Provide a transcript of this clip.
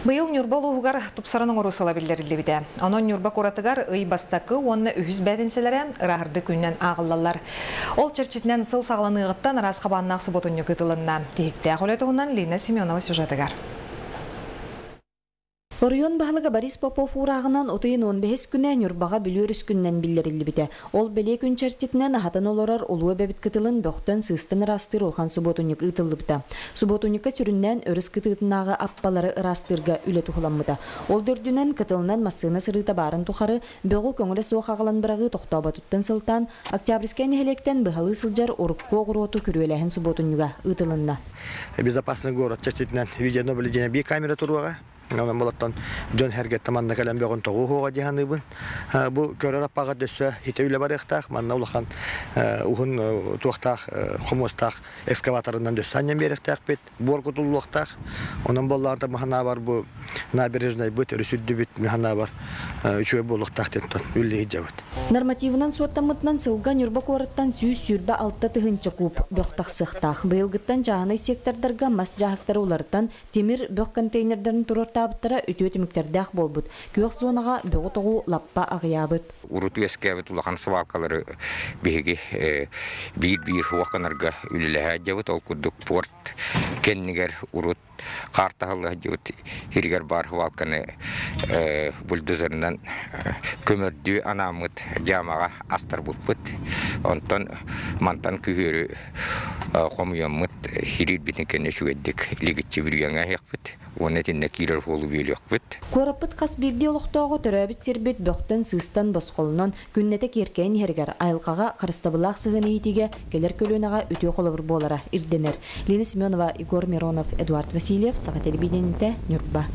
Быйыл Нюрба луғығар тупсараның орысала білдерілі біде. Онын Нюрба коратыгар ый бастақы онны үхіз бәдінселерен ұрағырды күннен ағылалар. Ол черчетінен сыл сағыланығыттан рас қабаннақ сұботын нүкітілінна. Кейікті ақылетуғынан Лина Семенова сюжетігар. Орыйон бағылыға Борис Попов урағынан отыйын 15 күнне Нюрбаға білеріс күннен білдерілі біде. Ол біле күн чертетінен ағатын оларар олуы бәбіт кітілін бөқтен сыстын ырастыр олған сұботуник ұтылы біде. Сұботуника сүріннен өріс кітітінағы аппалары ырастырға үлі тұқыламыда. Ол дөрдінен кітілінен массыны сырыта барын тұқары бөғі көңілі соқ ағылан бірағы тоқтаба тұттын сылтан октябрьскен хелектен бұғалы сылжар орыққо ғыроту күреләхін сұботуниға ұтылынна. Безопасный город чертетінен видеонаблюдение бей камера тұруаға. Ondan bolatan John Herget tamanda kalan begon toğu hoğa dihanыбын. Bu körör apaga dössä hiteyle barıqtaq, manna ulakan uhun tuaqtaq, xomostaq ekskavatorundan dössanyan beriqtaq bit, borqutulluqtaq. Ondan bollanta mahana var bu nabережный bit örüsüddü bit mahana var. Üçü boluqtaq tenton үлли hijabet. Нормативынан суаттамытынан сылга Нюрба кораттан сүйіс сүрбі алтта тыгынча куб бөқтақ сықтақ. Быйылгыттан жағаны сектордарға мас жағықтары олардан темір бөқ контейнердерін тұрар табыттара өтөті мүктердәқ болбыд. Күйіқ зонаға бөғі тоғу лаппа ағиябыд. Уруту ескәбіт улақан свалкалары бейгі бейір уақанарға үліліға жабыт, ол күдік порт кеннігер урут қартағылы жабыт хиргер бар валканы бульдозерінен көмірді анамыт жамаға астар бұлпыт. Онтан мантан күйері қомыямыт хирир бітін кәне шуеддік лигітчі біргенге еқпіт. Оны тенне кирер болу бөлі еқпіт. Корапыт қас бірде олықтауғы түрәбіт сербет бөқтен сыстан босқолынан күннеті керкен ергер айылқаға қырыстабылақ сығыны етеге келер көлінаға өте қолыбыр болара ирденер. Лена Семенова, Игорь Миронов, Эдуард Васильев, Саға телебиденінде Нюрба.